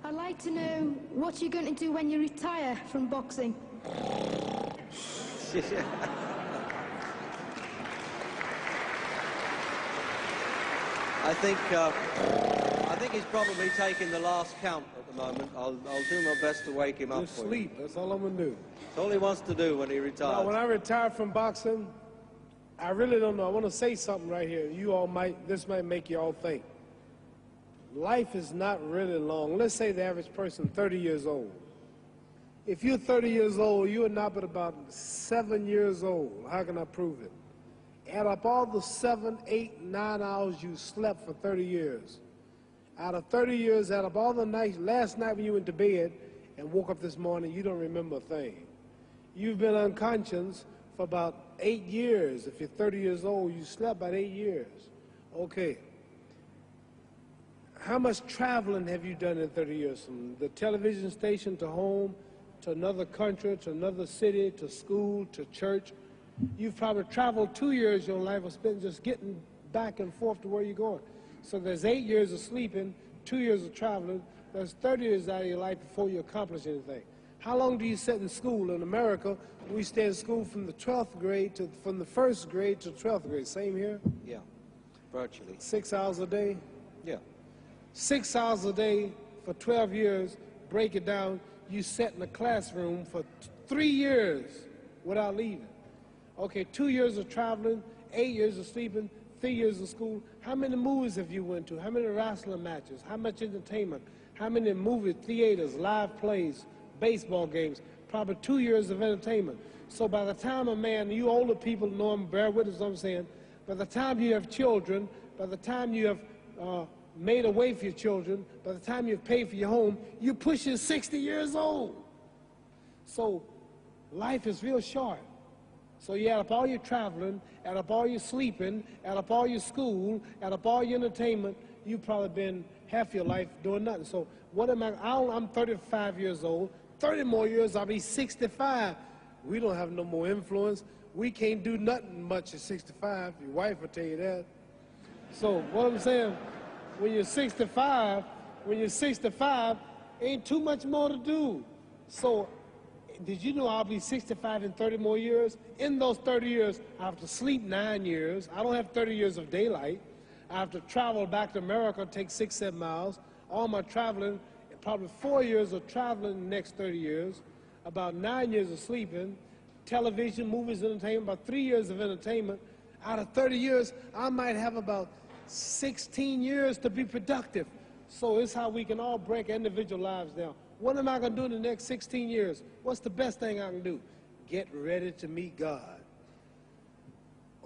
I'd like to know what you're going to do when you retire from boxing. I think he's probably taking the last count at the moment. I'll do my best to wake him up Just for sleep. you. That's all I'm going to do. That's all he wants to do when he retires. Now, when I retire from boxing, I really don't know. I want to say something right here. This might make you all think. Life is not really long. Let's say the average person, 30 years old. If you're 30 years old, you are not but about 7 years old. How can I prove it? Add up all the 7, 8, 9 hours you slept for 30 years. Out of 30 years, add up all the nights, last night when you went to bed and woke up this morning, you don't remember a thing. You've been unconscious for about 8 years. If you're 30 years old, you slept about 8 years. Okay. How much traveling have you done in 30 years? From the television station to home, to another country, to another city, to school, to church. You've probably traveled 2 years of your life or spent just getting back and forth to where you're going. So there's 8 years of sleeping, 2 years of traveling. There's 30 years out of your life before you accomplish anything. How long do you sit in school? In America, we stay in school from the 12th grade to, from the 1st grade to 12th grade. Same here? Yeah, virtually. 6 hours a day? Yeah. 6 hours a day for 12 years, break it down, you sat in the classroom for 3 years without leaving. Okay, 2 years of traveling, 8 years of sleeping, 3 years of school. How many movies have you went to? How many wrestling matches? How much entertainment? How many movie theaters, live plays, baseball games? Probably 2 years of entertainment. So by the time a man, you older people know him, bear with us what I'm saying, by the time you have children, by the time you have made a way for your children, by the time you've paid for your home, you're pushing 60 years old. So life is real short. So you add up all your traveling, add up all your sleeping, add up all your school, add up all your entertainment, you've probably been half your life doing nothing. So what am I'm 35 years old, 30 more years, I'll be 65. We don't have no more influence. We can't do nothing much at 65. Your wife will tell you that. So what I'm saying, when you're 65, ain't too much more to do. So did you know I'll be 65 in 30 more years? In those 30 years, I have to sleep 9 years. I don't have 30 years of daylight. I have to travel back to America, take 6, 7 miles. All my traveling, probably 4 years of traveling in the next 30 years, about 9 years of sleeping, television, movies, entertainment, about 3 years of entertainment. Out of 30 years, I might have about 16 years to be productive. So it's how we can all break individual lives down. What am I going to do in the next 16 years? What's the best thing I can do? Get ready to meet God.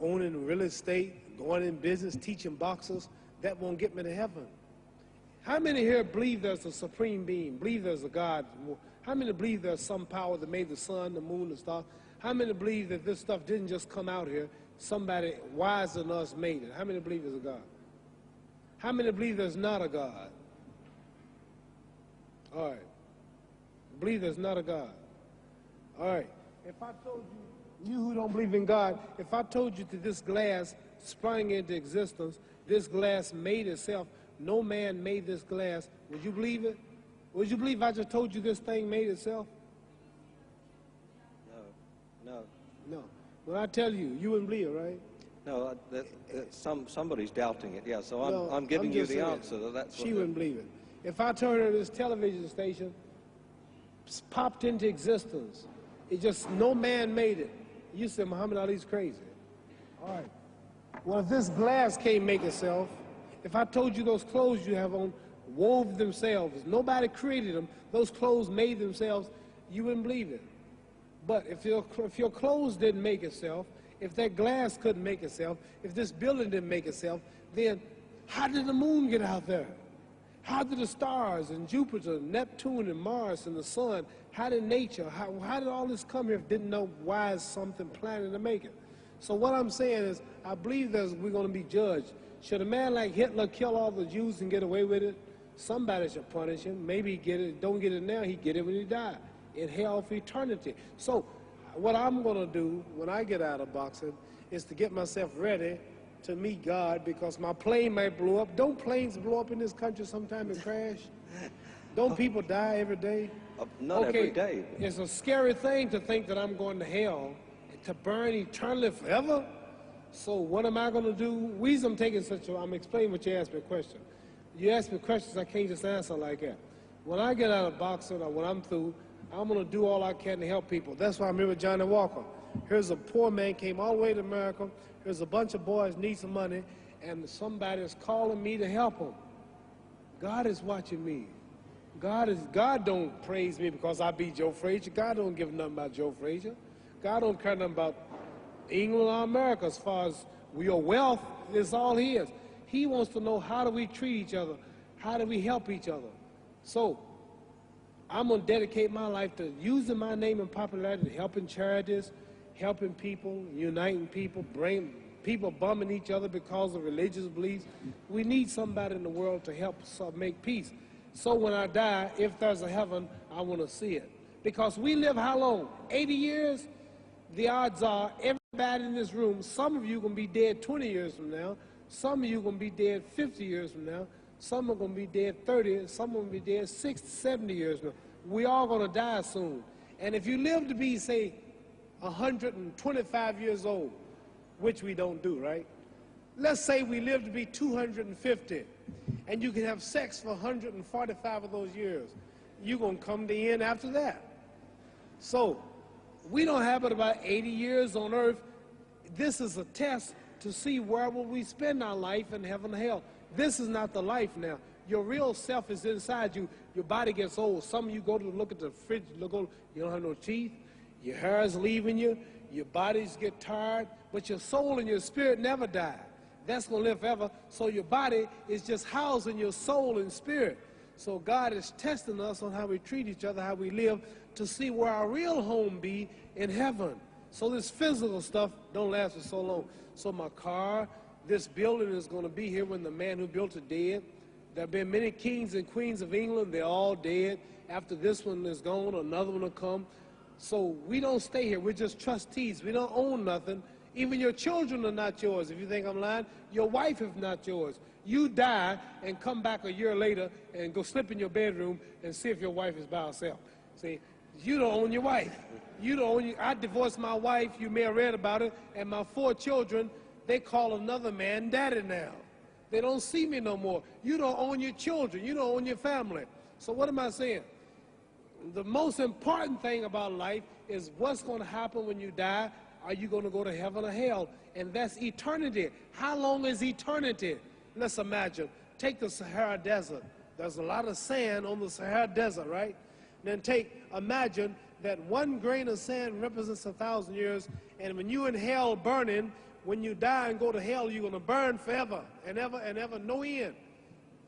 Owning real estate, going in business, teaching boxers, that won't get me to heaven. How many here believe there's a supreme being, believe there's a God? How many believe there's some power that made the sun, the moon, the stars? How many believe that this stuff didn't just come out here? Somebody wiser than us made it. How many believe there's a God? How many believe there's not a God? All right. Believe there's not a God. All right. If I told you, you who don't believe in God, if I told you that this glass sprang into existence, this glass made itself, no man made this glass, would you believe it? Would you believe I just told you this thing made itself? No. No. When I tell you, you wouldn't believe it, right? No, somebody's doubting it, yeah, so I'm giving you the answer. That's she wouldn't believe it. If I told her this television station popped into existence, it just, no man made it, you said Muhammad Ali's crazy. All right. Well, if this glass can't make itself, if I told you those clothes you have on wove themselves, nobody created them, those clothes made themselves, you wouldn't believe it. But if your clothes didn't make itself, if that glass couldn't make itself, if this building didn't make itself, then how did the moon get out there? How did the stars and Jupiter, Neptune and Mars and the sun, how did nature, how did all this come here if didn't know why is something planning to make it? So what I'm saying is, I believe that we're going to be judged. Should a man like Hitler kill all the Jews and get away with it? Somebody should punish him. Maybe he get it, don't get it now, he get it when he died. In hell for eternity. So what I'm going to do when I get out of boxing is to get myself ready to meet God, because my plane might blow up. Don't planes blow up in this country sometime and crash? Don't people die every day? Not every day. It's a scary thing to think that I'm going to hell to burn eternally forever. So what am I going to do? Reason I'm taking I'm explaining what you asked me a question. You ask me questions, I can't just answer like that. When I get out of boxing or when I'm through, I'm going to do all I can to help people. That's why I'm here with Johnny Walker. Here's a poor man, came all the way to America. Here's a bunch of boys need some money, and somebody is calling me to help them. God is watching me. God don't praise me because I beat Joe Frazier. God don't give nothing about Joe Frazier. God don't care nothing about England or America as far as your wealth is all his. He wants to know, how do we treat each other? How do we help each other? So I'm going to dedicate my life to using my name and popularity, helping charities, helping people, uniting people, bring people bumming each other because of religious beliefs. We need somebody in the world to help us make peace. So when I die, if there's a heaven, I want to see it. Because we live how long? 80 years? The odds are everybody in this room, some of you are going to be dead 20 years from now. Some of you are going to be dead 50 years from now. Some are going to be dead 30. Some are going to be dead 60, 70 years from now. We all going to die soon. And if you live to be, say, 125 years old, which we don't do, right? Let's say we live to be 250, and you can have sex for 145 of those years. You're going to come to the end after that. So we don't have but about 80 years on earth. This is a test to see where will we spend our life in heaven and hell. This is not the life now. Your real self is inside you. Your body gets old. Some of you go to look at the fridge, you don't have no teeth. Your hair is leaving you. Your bodies get tired. But your soul and your spirit never die. That's going to live forever. So your body is just housing your soul and spirit. So God is testing us on how we treat each other, how we live, to see where our real home be in heaven. So this physical stuff don't last for so long. So my car, this building is going to be here when the man who built it dead. There have been many kings and queens of England. They're all dead. After this one is gone, another one will come. So we don't stay here. We're just trustees. We don't own nothing. Even your children are not yours. If you think I'm lying, your wife is not yours. You die and come back a year later and go slip in your bedroom and see if your wife is by herself. See, you don't own your wife. You don't own I divorced my wife. You may have read about it. And my 4 children, they call another man daddy now. They don't see me no more. You don't own your children. You don't own your family. So what am I saying? The most important thing about life is what's going to happen when you die. Are you going to go to heaven or hell? And that's eternity. How long is eternity? Let's imagine. Take the Sahara Desert. There's a lot of sand on the Sahara Desert, right? Then imagine that 1 grain of sand represents 1,000 years, and when you're in hell burning, when you die and go to hell, you're going to burn forever and ever, no end.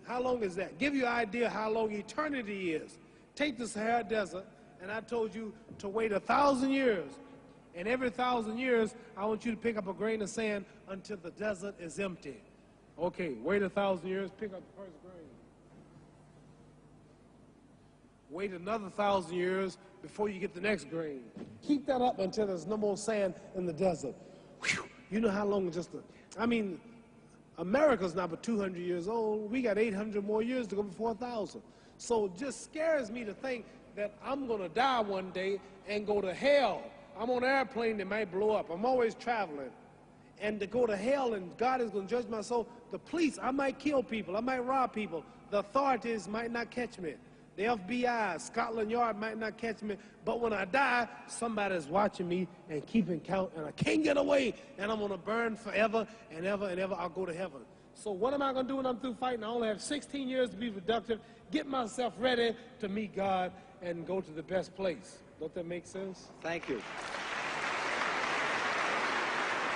How long is that? Give you an idea how long eternity is. Take the Sahara Desert, and I told you to wait 1,000 years. And every 1,000 years, I want you to pick up a grain of sand until the desert is empty. Okay, wait 1,000 years, pick up the first grain. Wait another 1,000 years before you get the next grain. Keep that up until there's no more sand in the desert. Whew. You know how long America's not but 200 years old. We got 800 more years to go before 1,000. So it just scares me to think that I'm going to die one day and go to hell. I'm on an airplane that might blow up. I'm always traveling. And to go to hell and God is going to judge my soul. The police, I might kill people. I might rob people. The authorities might not catch me. The FBI, Scotland Yard might not catch me. But when I die, somebody's watching me and keeping count. And I can't get away. And I'm going to burn forever and ever and ever. I'll go to heaven. So what am I going to do when I'm through fighting? I only have 16 years to be productive. Get myself ready to meet God and go to the best place. Don't that make sense? Thank you.